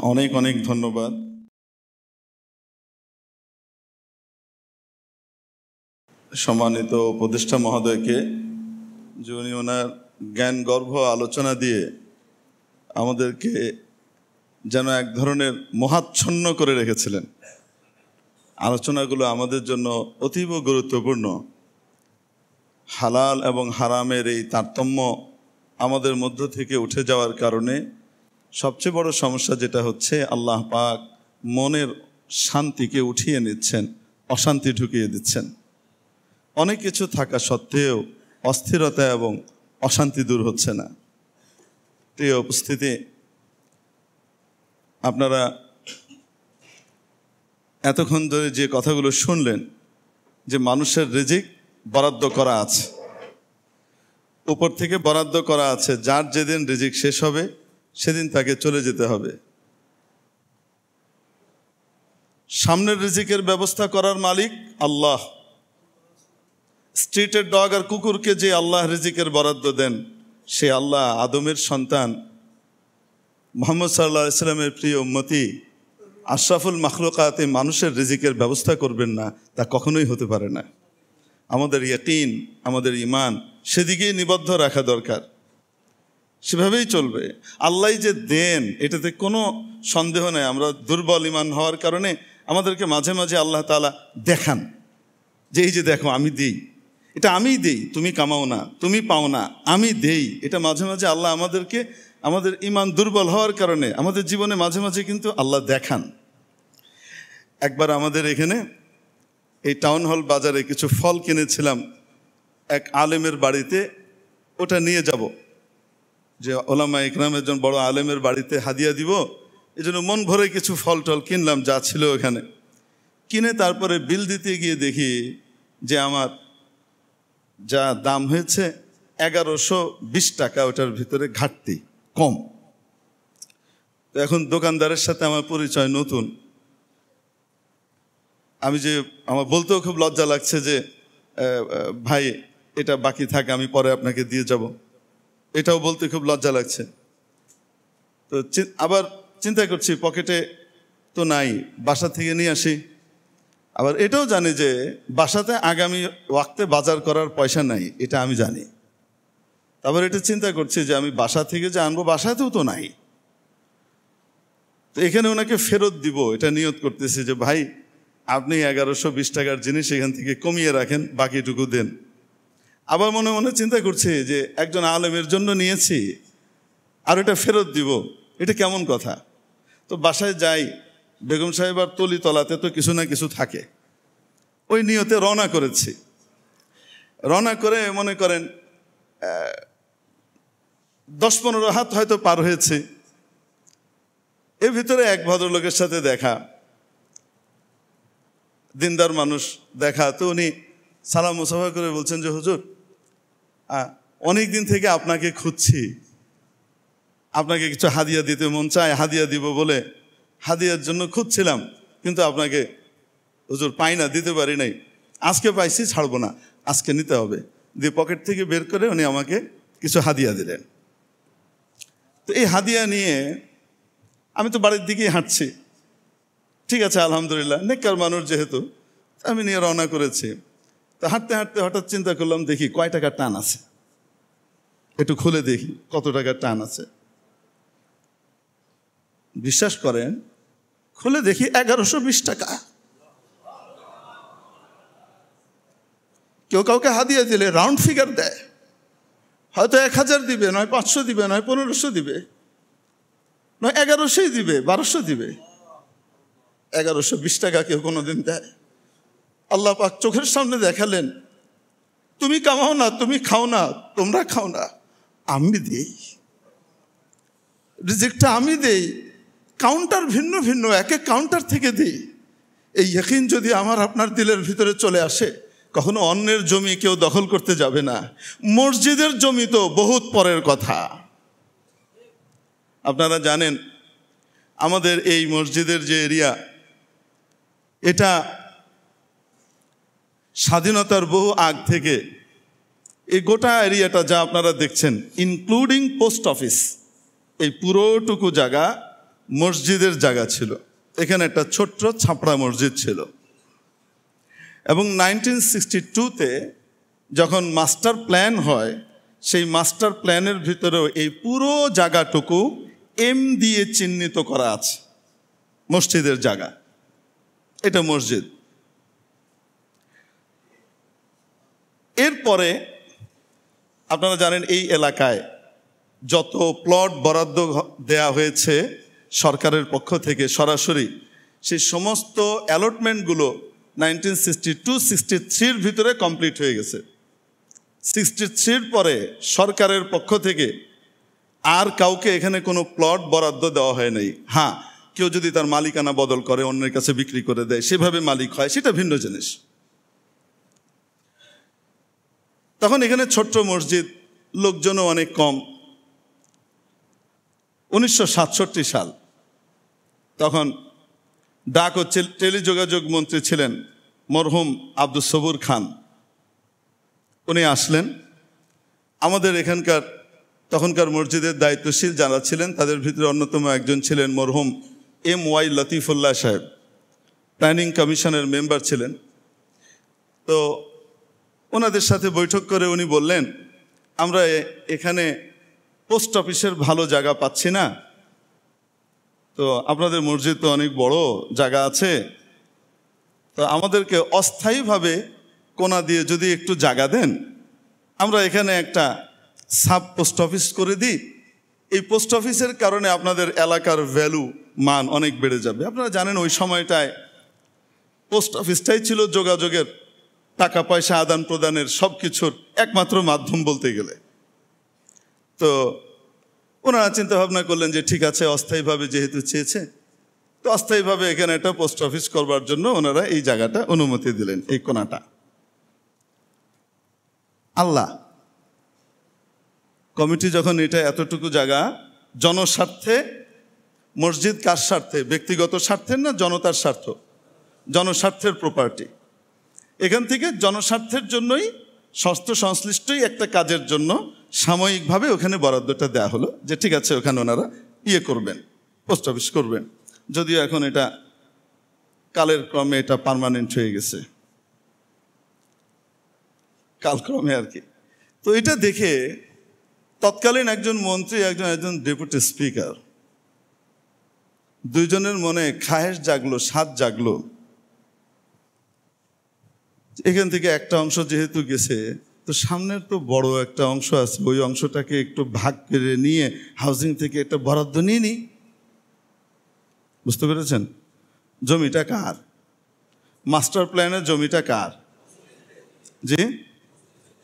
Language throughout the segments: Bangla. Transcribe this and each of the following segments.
অনেক অনেক ধন্যবাদ। সম্মানিত উপদেষ্টা মহোদয়কে, যে উনি ওনার জ্ঞান গর্ভ আলোচনা দিয়ে আমাদেরকে যেন এক ধরনের মোহাচ্ছন্ন করে রেখেছিলেন। আলোচনাগুলো আমাদের জন্য অতীব গুরুত্বপূর্ণ। হালাল এবং হারামের এই তারতম্য আমাদের মধ্য থেকে উঠে যাওয়ার কারণে সবচেয়ে বড় সমস্যা যেটা হচ্ছে, আল্লাহ পাক মনের শান্তিকে উঠিয়ে নিচ্ছেন, অশান্তি ঢুকিয়ে দিচ্ছেন। অনেক কিছু থাকা সত্ত্বেও অস্থিরতা এবং অশান্তি দূর হচ্ছে না। প্রিয় উপস্থিতি, আপনারা এতক্ষণ ধরে যে কথাগুলো শুনলেন, যে মানুষের রিজিক বরাদ্দ করা আছে, উপর থেকে বরাদ্দ করা আছে, যার যেদিন রিজিক শেষ হবে সেদিন তাকে চলে যেতে হবে। সামনের রিজিকের ব্যবস্থা করার মালিক আল্লাহ। স্ট্রিটের ডগ আর কুকুরকে যে আল্লাহ রিজিকের বরাদ্দ দেন, সে আল্লাহ আদমের সন্তান মুহাম্মদ সাল্লাল্লাহু আলাইহি ওয়াসাল্লামের প্রিয় উম্মতি আশরাফুল মাখলুকাতে মানুষের রিজিকের ব্যবস্থা করবেন না, তা কখনোই হতে পারে না। আমাদের ইয়াকিন, আমাদের ঈমান সেদিকেই নিবদ্ধ রাখা দরকার। সেভাবেই চলবে। আল্লাহ যে দেন, এটাতে কোনো সন্দেহ নেই। আমরা দুর্বল ঈমান হওয়ার কারণে আমাদেরকে মাঝে মাঝে আল্লাহ তাআলা দেখান যে এই যে দেখো আমি দিই, এটা আমিই দিই, তুমি কামাও না, তুমি পাও না, আমি দেই। এটা মাঝে মাঝে আল্লাহ আমাদেরকে, আমাদের ঈমান দুর্বল হওয়ার কারণে আমাদের জীবনে মাঝে মাঝে কিন্তু আল্লাহ দেখান। একবার আমাদের এখানে এই টাউন হল বাজারে কিছু ফল কিনেছিলাম এক আলেমের বাড়িতে, ওটা নিয়ে যাব, যে ওলামা ইকরামের জন বড় আলেমের বাড়িতে হাদিয়া দিব, এই জন্য মন ভরে কিছু ফল টল কিনলাম যা ছিল ওখানে। কিনে তারপরে বিল দিতে গিয়ে দেখি যে আমার যা দাম হয়েছে 1120 টাকা, ওটার ভিতরে ঘাটতি কম। তো এখন দোকানদারের সাথে আমার পরিচয় নতুন, আমি যে আমার বলতেও খুব লজ্জা লাগছে যে ভাই এটা বাকি থাকে, আমি পরে আপনাকে দিয়ে যাব, এটাও বলতে খুব লজ্জা লাগছে। তো আবার চিন্তা করছি পকেটে তো নাই, বাসা থেকে নিয়ে আসি। আবার এটাও জানি যে বাসাতে আগামী ওয়াক্তে বাজার করার পয়সা নাই, এটা আমি জানি। আবার এটা চিন্তা করছি যে আমি বাসা থেকে যে আনবো, বাসাতেও তো নাই। তো এখানে ওনাকে ফেরত দিব, এটা নিয়ত করতেছি যে ভাই আপনি 1120 টাকার জিনিস এখান থেকে কমিয়ে রাখেন, বাকিটুকু দেন। আবার মনে মনে চিন্তা করছি যে একজন আলেমের জন্য নিয়েছি আর এটা ফেরত দিব, এটা কেমন কথা। তো বাসায় যাই, বেগম সাহেবার তলিতলাতে তো কিছু না কিছু থাকে, ওই নিয়তে রওনা করেছি। রওনা করে মনে করেন 10-15 হাত হয়তো পার হয়েছে। এর ভিতরে এক ভদ্রলোকের সাথে দেখা, দিনদার মানুষ দেখা। তো উনি সালাম মুসাফা করে বলছেন যে হুজুর, অনেক দিন থেকে আপনাকে খুঁজছি, আপনাকে কিছু হাদিয়া দিতে মন চায়, হাদিয়া দিব বলে হাদিয়ার জন্য খুঁজছিলাম, কিন্তু আপনাকে হুজুর পাই না, দিতে পারি নাই। আজকে পাইছি, ছাড়বো না, আজকে নিতে হবে। দিয়ে পকেট থেকে বের করে উনি আমাকে কিছু হাদিয়া দিলেন। তো এই হাদিয়া নিয়ে আমি তো বাড়ির দিকেই হাঁটছি। ঠিক আছে, আলহামদুলিল্লাহ, নেককার মানুষ যেহেতু, আমি নিয়ে রওনা করেছি। তো হাঁটতে হাঁটতে হঠাৎ চিন্তা করলাম, দেখি কয় টাকার টান আছে, একটু খুলে দেখি কত টাকার টান আছে। বিশ্বাস করেন, খুলে দেখি 1120 টাকা। কেউ কাউকে হাদিয়া দিলে রাউন্ড ফিগার দেয়, হয়তো 1000 দিবে, নয় 500 দিবে, নয় 1500 দিবে, নয় 1100 দিবে, 1200 দিবে। 1120 টাকা কেউ কোনোদিন দেয়? আল্লাহ পাক চোখের সামনে দেখালেন, তুমি কামাও না, তুমি খাও না, তোমরা খাও না, আমি দেই, রিজিকটা আমি দেই। কাউন্টার ভিন্ন ভিন্ন, এক এক কাউন্টার থেকে দেই। এই ইয়াকিন যদি আমার আপনার দিলের ভিতরে চলে আসে, কখনো অন্যের জমি কেউ দখল করতে যাবে না। মসজিদের জমি তো বহুত পরের কথা। আপনারা জানেন আমাদের এই মসজিদের যে এরিয়া, এটা স্বাধীনতার বহু আগ থেকে এই গোটা এরিয়াটা যা আপনারা দেখছেন, ইনক্লুডিং পোস্ট অফিস, এই পুরোটুকু জায়গা মসজিদের জায়গা ছিল। এখানে একটা ছোট্ট ছাপড়া মসজিদ ছিল এবং 1962-তে যখন মাস্টার প্ল্যান হয়, সেই মাস্টার প্ল্যানের ভিতরেও এই পুরো জায়গাটুকু এম দিয়ে চিহ্নিত করা আছে, মসজিদের জায়গা। এটা মসজিদ। এরপরে আপনারা জানেন এই এলাকায় যত প্লট বরাদ্দ দেয়া হয়েছে সরকারের পক্ষ থেকে সরাসরি, সেই সমস্ত অ্যালটমেন্টগুলো 1962-63-র ভিতরে কমপ্লিট হয়ে গেছে। 63-র পরে সরকারের পক্ষ থেকে আর কাউকে এখানে কোনো প্লট বরাদ্দ দেওয়া হয় নাই। হ্যাঁ, কেউ যদি তার মালিকানা বদল করে, অন্যের কাছে বিক্রি করে দেয়, সেভাবে মালিক হয়, সেটা ভিন্ন জিনিস। তখন এখানে ছোট্ট মসজিদ, লোকজনও অনেক কম। 1967 সাল, তখন ডাক ও টেলিযোগাযোগ মন্ত্রী ছিলেন মরহুম আব্দুস সবুর খান। উনি আসলেন। আমাদের এখানকার তখনকার মসজিদের দায়িত্বশীল যারা ছিলেন তাদের ভিতরে অন্যতম একজন ছিলেন মরহুম MY লতিফুল্লাহ সাহেব, প্ল্যানিং কমিশনের মেম্বার ছিলেন। তো ওনাদের সাথে বৈঠক করে উনি বললেন, আমরা এখানে পোস্ট অফিসের ভালো জায়গা পাচ্ছি না, তো আপনাদের মসজিদ তো অনেক বড় জায়গা আছে, তো আমাদেরকে অস্থায়ীভাবে কোনা দিয়ে যদি একটু জায়গা দেন, আমরা এখানে একটা সাব পোস্ট অফিস করে দিই। এই পোস্ট অফিসের কারণে আপনাদের এলাকার ভ্যালু, মান অনেক বেড়ে যাবে। আপনারা জানেন ওই সময়টায় পোস্ট অফিসটাই ছিল যোগাযোগের, টাকা পয়সা আদান প্রদানের সব কিছুর একমাত্র মাধ্যম বলতে গেলে। তো ওনারা চিন্তা ভাবনা করলেন যে ঠিক আছে, অস্থায়ীভাবে যেহেতু চেয়েছে, তো অস্থায়ীভাবে এখানে একটা পোস্ট অফিস করবার জন্য ওনারা এই জায়গাটা অনুমতি দিলেন, এই কোনাটা। আল্লাহ, কমিটি যখন এটা এতটুকু জায়গা জনস্বার্থে, মসজিদ কার স্বার্থে? ব্যক্তিগত স্বার্থের না জনতার স্বার্থ? জনস্বার্থের প্রপার্টি। এখান থেকে জনস্বার্থের জন্যই স্বাস্থ্য সংশ্লিষ্টই একটা কাজের জন্য সাময়িকভাবে ওখানে বরাদ্দটা দেওয়া হলো, যে ঠিক আছে ওখানে ওনারা করবেন, পোস্ট অফিস করবেন। যদিও এখন এটা কালের ক্রমে এটা পার্মানেন্ট হয়ে গেছে, কালক্রমে আর কি। তো এটা দেখে তৎকালীন একজন মন্ত্রী, একজন ডেপুটি স্পিকার, দুইজনের মনে খায়েশ জাগলো, স্বাদ জাগলো। এখান থেকে একটা অংশ যেহেতু গেছে, তো সামনের তো বড় একটা অংশ আছে, ওই অংশটাকে একটু ভাগ করে নিয়ে হাউজিং থেকে একটা বরাদ্দ নিয়ে নিই। বুঝতে পেরেছেন? জমিটা কার? মাস্টার প্ল্যানের জমিটা কার? জি,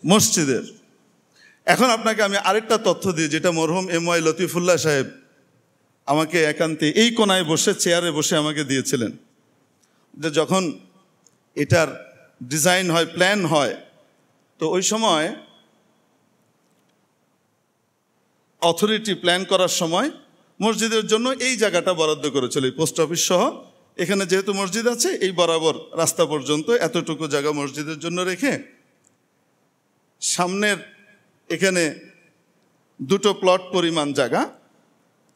মসজিদের। এখন আপনাকে আমি আরেকটা তথ্য দিই, যেটা মরহুম MY লতিফুল্লাহ সাহেব আমাকে একান্তে এই কোনায় বসে, চেয়ারে বসে আমাকে দিয়েছিলেন। যে যখন এটার ডিজাইন হয়, প্ল্যান হয়, তো ওই সময় অথরিটি প্ল্যান করার সময় মসজিদের জন্য এই জায়গাটা বরাদ্দ করেছিল, এই পোস্ট অফিস সহ। এখানে যেহেতু মসজিদ আছে, এই বরাবর রাস্তা পর্যন্ত এতটুকু জায়গা মসজিদের জন্য রেখে, সামনের এখানে দুটো প্লট পরিমাণ জায়গা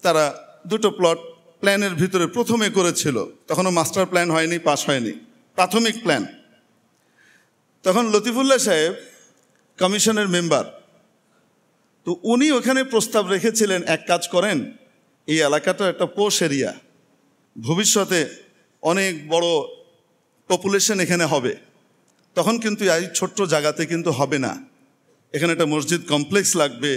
তারা দুটো প্লট প্ল্যানের ভিতরে প্রথমে করেছিল। তখনও মাস্টার প্ল্যান হয়নি, পাস হয়নি, প্রাথমিক প্ল্যান। তখন লতিফুল্লাহ সাহেব কমিশনের মেম্বার, তো উনি ওখানে প্রস্তাব রেখেছিলেন, এক কাজ করেন, এই এলাকাটা একটা পোশ এরিয়া, ভবিষ্যতে অনেক বড় পপুলেশন এখানে হবে, তখন কিন্তু এই ছোট্ট জায়গাতে কিন্তু হবে না, এখানে একটা মসজিদ কমপ্লেক্স লাগবে,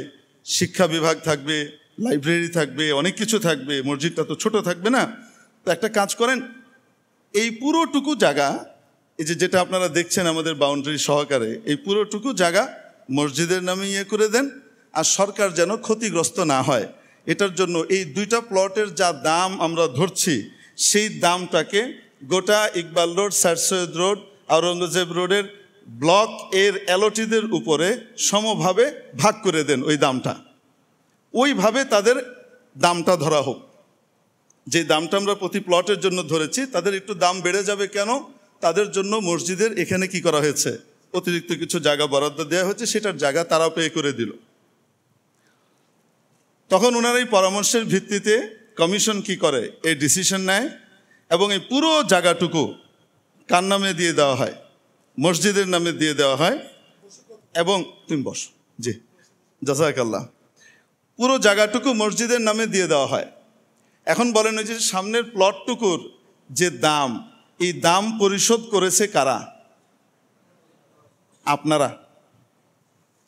শিক্ষা বিভাগ থাকবে, লাইব্রেরি থাকবে, অনেক কিছু থাকবে, মসজিদটা তো ছোট থাকবে না। তো একটা কাজ করেন, এই পুরোটুকু জায়গা, এই যেটা আপনারা দেখছেন আমাদের বাউন্ডারি সহকারে, এই পুরোটুকু জায়গা মসজিদের নামে করে দেন, আর সরকার যেন ক্ষতিগ্রস্ত না হয়, এটার জন্য এই দুইটা প্লটের যা দাম আমরা ধরছি, সেই দামটাকে গোটা Iqbal road, sir Syed road, Aurangzeb রোডের ব্লক এর অ্যালটিদের উপরে সমভাবে ভাগ করে দেন ওই দামটা। ওইভাবে তাদের দামটা ধরা হোক। যে দামটা আমরা প্রতি প্লটের জন্য ধরেছি, তাদের একটু দাম বেড়ে যাবে কেন? তাদের জন্য মসজিদের এখানে কি করা হয়েছে, অতিরিক্ত কিছু জায়গা বরাদ্দ দেওয়া হয়েছে, সেটার জায়গা তারাও পে করে দিল। তখন ওনার এই পরামর্শের ভিত্তিতে কমিশন কি করে, এই ডিসিশন নেয় এবং এই পুরো জায়গাটুকু কার নামে দিয়ে দেওয়া হয়? মসজিদের নামে দিয়ে দেওয়া হয়। এবং তুমি বস, জি জাযাকাল্লাহ, পুরো জায়গাটুকু মসজিদের নামে দিয়ে দেওয়া হয়। এখন বলেন, ওই যে সামনের প্লটটুকুর যে দাম, এই দাম পরিশোধ করেছে কারা? আপনারা।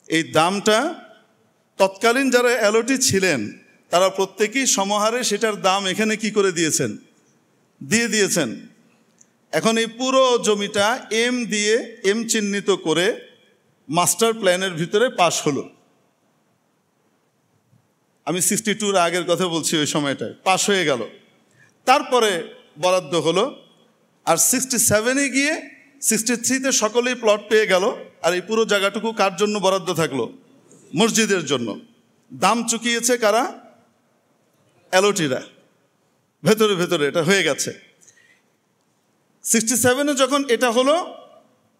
এই দামটা তৎকালীন যারা অ্যালটি ছিলেন তারা প্রত্যেকেই সমহারে সেটার দাম এখানে কি করে দিয়েছেন? দিয়ে দিয়েছেন। এখন এই পুরো জমিটা এম চিহ্নিত করে মাস্টার প্ল্যানের ভিতরে পাশ হলো। আমি 62-র আগের কথা বলছি, ওই সময়টায় পাশ হয়ে গেল। তারপরে বরাদ্দ হলো, আর 67-এ গিয়ে 63-তে সকলেই প্লট পেয়ে গেল, আর এই পুরো জায়গাটুকু কার জন্য বরাদ্দ থাকলো? মসজিদের জন্য। দাম চুকিয়েছে কারা? অ্যালটিরা। ভেতরে ভেতরে এটা হয়ে গেছে। 67-এ যখন এটা হলো,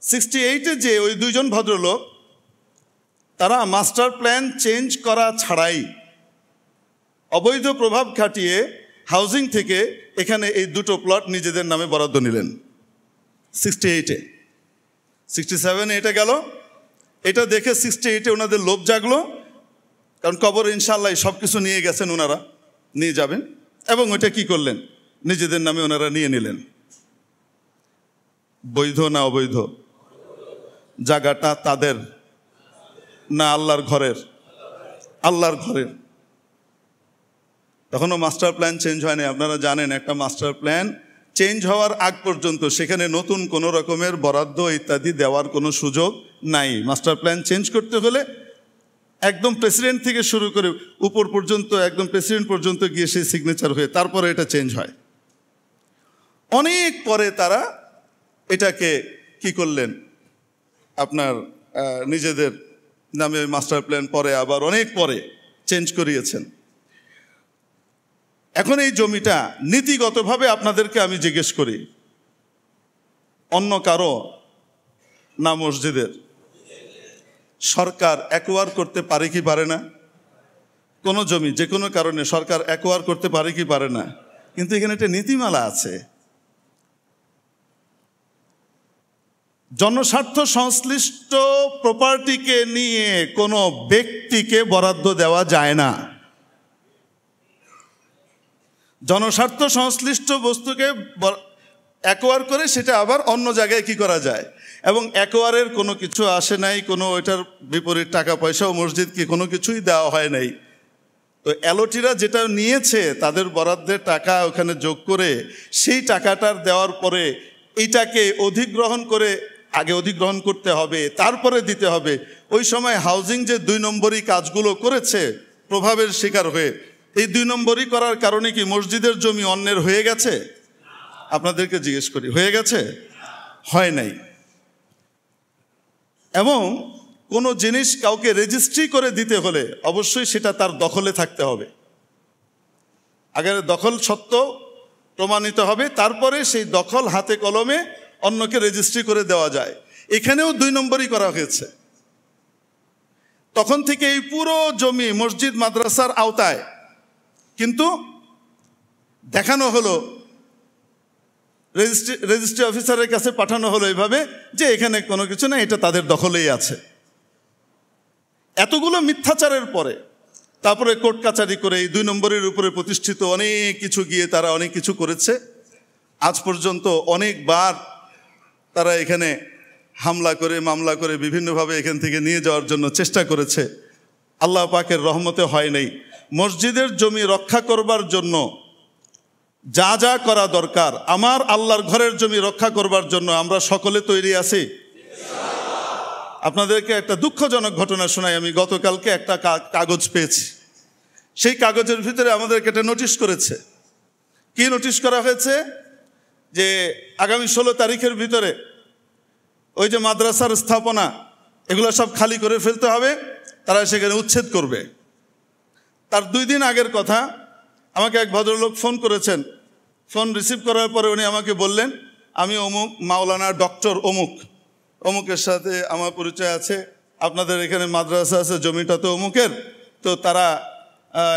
68-এ যে ওই দুইজন ভদ্রলোক, তারা মাস্টার প্ল্যান চেঞ্জ করা ছাড়াই অবৈধ প্রভাব খাটিয়ে হাউজিং থেকে এখানে এই দুটো প্লট নিজেদের নামে বরাদ্দ নিলেন 68-এ। 67-এ এটা গেল। এটা দেখে 68-এ ওনাদের লোভ জাগলো, কারণ কবর ইনশাআল্লাহ সব কিছু নিয়ে গেছেন, ওনারা নিয়ে যাবেন, এবং ওইটা কি করলেন? নিজেদের নামে ওনারা নিয়ে নিলেন। বৈধ না অবৈধ? জায়গাটা তাদের না আল্লাহর ঘরের? আল্লাহর ঘরের। তখনও মাস্টার প্ল্যান চেঞ্জ হয়নি। আপনারা জানেন, একটা মাস্টার প্ল্যান চেঞ্জ হওয়ার আগ পর্যন্ত সেখানে নতুন কোনো রকমের বরাদ্দ ইত্যাদি দেওয়ার কোনো সুযোগ নাই। মাস্টার প্ল্যান চেঞ্জ করতে হলে একদম প্রেসিডেন্ট থেকে শুরু করে উপর পর্যন্ত, একদম প্রেসিডেন্ট পর্যন্ত গিয়ে সেই সিগনেচার হয়ে তারপরে এটা চেঞ্জ হয়। অনেক পরে তারা এটাকে কি করলেন? আপনার নিজেদের নামে মাস্টার প্ল্যান পরে আবার অনেক পরে চেঞ্জ করিয়েছেন। এখন এই জমিটা নীতিগতভাবে আপনাদেরকে আমি জিজ্ঞেস করি, অন্য কারো না মসজিদের? সরকার অ্যাকোয়ার করতে পারে কি পারে না? কোনো জমি যে কোনো কারণে সরকার অ্যাকোয়ার করতে পারে কি পারে না? কিন্তু এখানে একটা নীতিমালা আছে। জনস্বার্থ সংশ্লিষ্ট প্রপার্টিকে নিয়ে কোনো ব্যক্তিকে বরাদ্দ দেওয়া যায় না। জনস্বার্থ সংশ্লিষ্ট বস্তুকে অ্যাকোয়ার করে সেটা আবার অন্য জায়গায় কি করা যায়, এবং অ্যাকোয়ারের কোনো কিছু আসে নাই, কোনো ওইটার বিপরীত টাকা পয়সাও মসজিদকে কোনো কিছুই দেওয়া হয় নাই। তো অ্যালটিরা যেটা নিয়েছে তাদের বরাদ্দের টাকা ওখানে যোগ করে সেই টাকাটার দেওয়ার পরে এইটাকে অধিগ্রহণ করে, আগে অধিগ্রহণ করতে হবে, তারপরে দিতে হবে। ওই সময় হাউজিং যে 2 নম্বরই কাজগুলো করেছে প্রভাবের শিকার হয়ে, এই 2 নম্বরই করার কারণে কি মসজিদের জমি অন্যের হয়ে গেছে? আপনাদেরকে জিজ্ঞেস করি, হয়ে গেছে? হয় নাই। এবং কোনো জিনিস কাউকে রেজিস্ট্রি করে দিতে হলে অবশ্যই সেটা তার দখলে থাকতে হবে। আগে দখল সত্ত্ব প্রমাণিত হবে, তারপরে সেই দখল হাতে কলমে অন্যকে রেজিস্ট্রি করে দেওয়া যায়। এখানেও 2 নম্বরই করা হয়েছে। তখন থেকে এই পুরো জমি মসজিদ মাদ্রাসার আওতায়, কিন্তু দেখানো হলো, রেজিস্ট্রি অফিসারের কাছে পাঠানো হলো এভাবে যে এখানে কোনো কিছু না, এটা তাদের দখলেই আছে। এতগুলো মিথ্যাচারের পরে তারপরে কোর্ট কাচারি করে এই 2 নম্বরের উপরে প্রতিষ্ঠিত অনেক কিছু গিয়ে তারা অনেক কিছু করেছে। আজ পর্যন্ত অনেকবার তারা এখানে হামলা করে, মামলা করে বিভিন্নভাবে এখান থেকে নিয়ে যাওয়ার জন্য চেষ্টা করেছে। আল্লাহ পাকের রহমতে হয় নাই। মসজিদের জমি রক্ষা করবার জন্য যা যা করা দরকার, আমার আল্লাহর ঘরের জমি রক্ষা করবার জন্য আমরা সকলে তৈরি আছি। আপনাদেরকে একটা দুঃখজনক ঘটনা শোনাই। আমি গতকালকে একটা কাগজ পেয়েছি। সেই কাগজের ভিতরে আমাদেরকে একটা নোটিশ করেছে। কি নোটিশ করা হয়েছে? যে আগামী 16 তারিখের ভিতরে ওই যে মাদ্রাসার স্থাপনা, এগুলো সব খালি করে ফেলতে হবে, তারা সেখানে উচ্ছেদ করবে। তার 2 দিন আগের কথা আমাকে এক ভদ্রলোক ফোন করেছেন। ফোন রিসিভ করার পরে উনি আমাকে বললেন, আমি অমুক মাওলানা ডক্টর অমুকের সাথে আমার পরিচয় আছে, আপনাদের এখানে মাদ্রাসা আছে, জমিটা তো অমুকের, তো তারা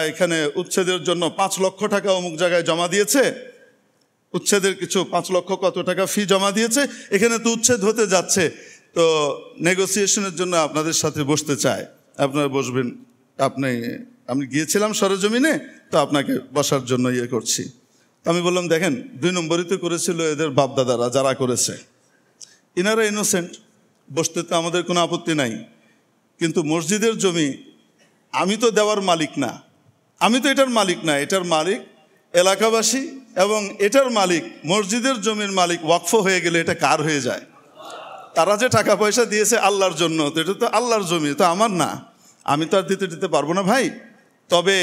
এখানে উচ্ছেদের জন্য 5 লক্ষ টাকা অমুক জায়গায় জমা দিয়েছে, উচ্ছেদের কিছু 5 লক্ষ কত টাকা ফি জমা দিয়েছে, এখানে তো উচ্ছেদ হতে যাচ্ছে, তো নেগোসিয়েশনের জন্য আপনাদের সাথে বসতে চায়, আপনারা বসবেন। আমি গিয়েছিলাম সরেজমিনে, তো আপনাকে বসার জন্য ইয়ে করছি। আমি বললাম দেখেন 2 নম্বরই তো করেছিল এদের বাপদাদারা, যারা করেছে ইনারা ইনোসেন্ট, বসতে তো আমাদের কোনো আপত্তি নাই, কিন্তু মসজিদের জমি আমি তো দেওয়ার মালিক না, আমি তো এটার মালিক না, এটার মালিক এলাকাবাসী, এবং এটার মালিক মসজিদের জমির মালিক ওয়াকফ হয়ে গেলে এটা কার হয়ে যায়? তারা যে টাকা পয়সা দিয়েছে আল্লাহর জন্য, তো এটা তো আল্লাহর জমি, তো আমার না, আমি তো আর দিতে পারবো না ভাই। তবে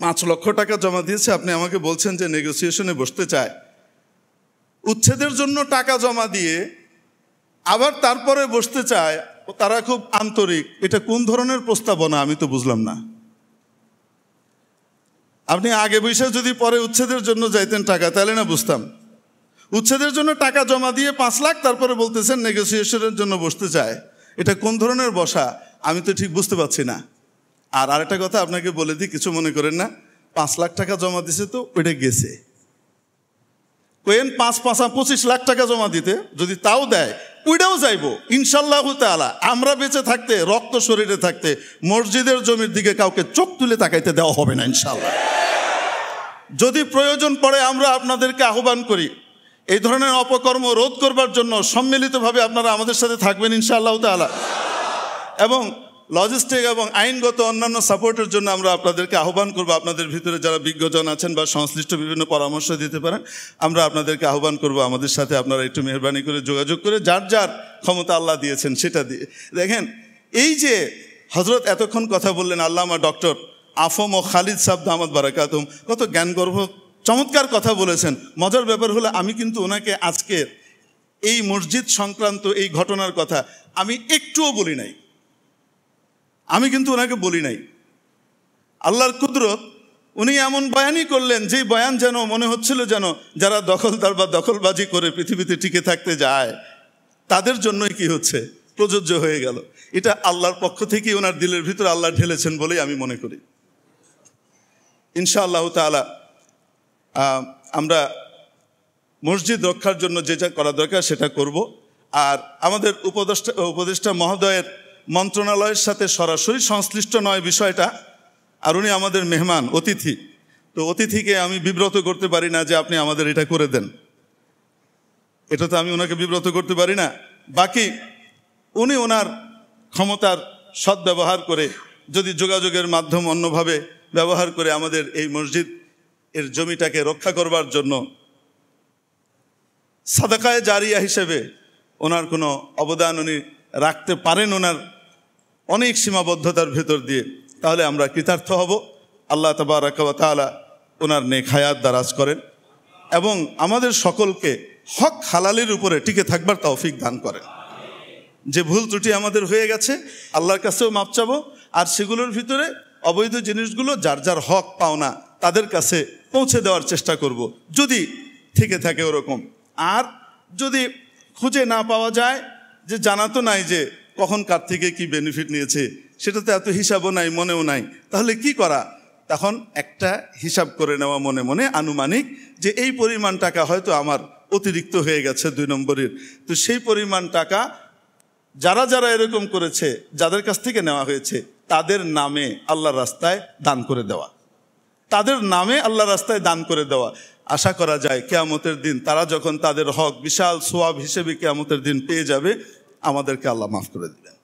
5 লক্ষ টাকা জমা দিয়েছে, আপনি আমাকে বলছেন যে নেগোসিয়েশনে বসতে চায়, উচ্ছেদের জন্য টাকা জমা দিয়ে আবার তারপরে বসতে চায়, তারা খুব আন্তরিক, এটা কোন ধরনের প্রস্তাবনা আমি তো বুঝলাম না। আপনি আগে বৈশাখ যদি পরে উচ্ছেদের জন্য যাইতেন টাকা, তাহলে না বুঝতাম। উচ্ছেদের জন্য টাকা জমা দিয়ে 5 লাখ, তারপরে বলতেছেন নেগোসিয়েশনের জন্য বসতে চায়, এটা কোন ধরনের বসা আমি তো ঠিক বুঝতে পারছি না। আর আরেকটা কথা আপনাকে বলে দিই, কিছু মনে করেন না, 5 লাখ টাকা জমা দিছে তো ওইটা গেছে, কোয়েন 5-5-25 লাখ টাকা জমা দিতে, যদি তাও দেয় ওইটাও যাইবো ইনশাল্লাহ তাআলা। আমরা বেঁচে থাকতে, রক্ত শরীরে থাকতে মসজিদের জমির দিকে কাউকে চোখ তুলে তাকাইতে দেওয়া হবে না ইনশাল্লাহ। যদি প্রয়োজন পড়ে আমরা আপনাদেরকে আহ্বান করি এই ধরনের অপকর্ম রোধ করবার জন্য, সম্মিলিতভাবে আপনারা আমাদের সাথে থাকবেন ইনশাআল্লাহ তাআলা, এবং লজিস্টিক এবং আইনগত অন্যান্য সাপোর্টের জন্য আমরা আপনাদেরকে আহ্বান করব। আপনাদের ভিতরে যারা বিজ্ঞজন আছেন বা সংশ্লিষ্ট বিভিন্ন পরামর্শ দিতে পারেন, আমরা আপনাদেরকে আহ্বান করব আমাদের সাথে আপনারা একটু মেহরবানি করে যোগাযোগ করে যার যার ক্ষমতা আল্লাহ দিয়েছেন সেটা দিয়ে। দেখেন এই যে হজরত এতক্ষণ কথা বললেন আল্লামা ডক্টর আফম ও খালিদ সাহেব দামাত বারাকাতুম, কত জ্ঞানগর্ভ চমৎকার কথা বলেছেন। মজার ব্যাপার হলো আমি কিন্তু ওনাকে আজকের এই মসজিদ সংক্রান্ত এই ঘটনার কথা আমি একটুও বলি নাই, আমি কিন্তু ওনাকে বলি নাই। আল্লাহর কুদরত, উনি এমন বয়ানই করলেন যে বয়ান যেন মনে হচ্ছিল যেন যারা দখলদার বা দখলবাজি করে পৃথিবীতে টিকে থাকতে যায় তাদের জন্যই কি হচ্ছে প্রযোজ্য হয়ে গেল। এটা আল্লাহর পক্ষ থেকে ওনার দিলের ভিতরে আল্লাহ ঢেলেছেন বলেই আমি মনে করি। ইনশাআল্লাহ তাআলা আমরা মসজিদ রক্ষার জন্য যেটা করা দরকার সেটা করব। আর আমাদের উপদেষ্টা মহোদয়ের মন্ত্রণালয়ের সাথে সরাসরি সংশ্লিষ্ট নয় বিষয়টা, আর উনি আমাদের মেহমান অতিথি, তো অতিথিকে আমি বিব্রত করতে পারি না যে আপনি আমাদের এটা করে দেন, এটা তো আমি ওনাকে বিব্রত করতে পারি না। বাকি উনি ওনার ক্ষমতার সদ্ব্যবহার করে যদি যোগাযোগের মাধ্যম অন্যভাবে ব্যবহার করে আমাদের এই মসজিদ এর জমিটাকে রক্ষা করবার জন্য সাদাকায়ে জারিয়া হিসেবে ওনার কোনো অবদান উনি রাখতে পারেন ওনার অনেক সীমাবদ্ধতার ভেতর দিয়ে, তাহলে আমরা কৃতার্থ হব। আল্লাহ তাবারাকা ওয়া তাআলা ওনার নেক হায়াত দারাজ করেন এবং আমাদের সকলকে হক হালালের উপরে টিকে থাকবার তৌফিক দান করেন। যে ভুল ত্রুটি আমাদের হয়ে গেছে আল্লাহর কাছেও মাপ চাবো, আর সেগুলোর ভিতরে অবৈধ জিনিসগুলো যার যার হক পাওনা তাদের কাছে পৌঁছে দেওয়ার চেষ্টা করব যদি থেকে থাকে ওরকম। আর যদি খুঁজে না পাওয়া যায়, যে জানা তো নাই যে কখন কার থেকে কি বেনিফিট নিয়েছে, সেটা তো এত হিসাবও নাই, মনেও নাই, তাহলে কি করা? তখন একটা হিসাব করে নেওয়া মনে মনে আনুমানিক যে এই পরিমাণ টাকা হয়তো আমার অতিরিক্ত হয়ে গেছে 2 নম্বরের, তো সেই পরিমাণ টাকা যারা যারা এরকম করেছে, যাদের কাছ থেকে নেওয়া হয়েছে তাদের নামে আল্লাহর রাস্তায় দান করে দেওয়া, তাদের নামে আল্লাহর রাস্তায় দান করে দেওয়া। আশা করা যায় কিয়ামতের দিন তারা যখন তাদের হক বিশাল সোয়াব হিসেবে কিয়ামতের দিন পেয়ে যাবে, আমাদেরকে আল্লাহ মাফ করে দিবেন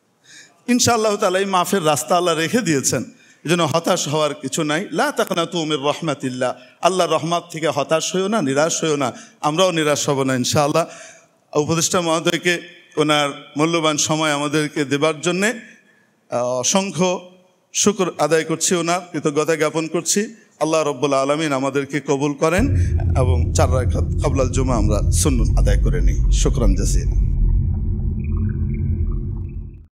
ইনশাআল্লাহ তাআলা। এই মাফের রাস্তা আল্লাহ রেখে দিয়েছেন, এই জন্য হতাশ হওয়ার কিছু নাই। লা তাকনাতু মির রাহমাতিল্লাহ, আল্লাহর রহমত থেকে হতাশ হইও না, নিরাশ হইও না, আমরাও নিরাশ হব না ইনশাআল্লাহ। উপদেষ্টা মহোদয়কে ওনার মূল্যবান সময় আমাদেরকে দেবার জন্যে অসংখ্য শুকর আদায় করছি, ওনার কৃতজ্ঞতা জ্ঞাপন করছি। আল্লাহ রব্বুল আলামিন আমাদেরকে কবুল করেন এবং 4 রাকাত ক্বাবলাল জুমা আমরা সুন্নত আদায় করে নিই। শুকরান জাযীলা।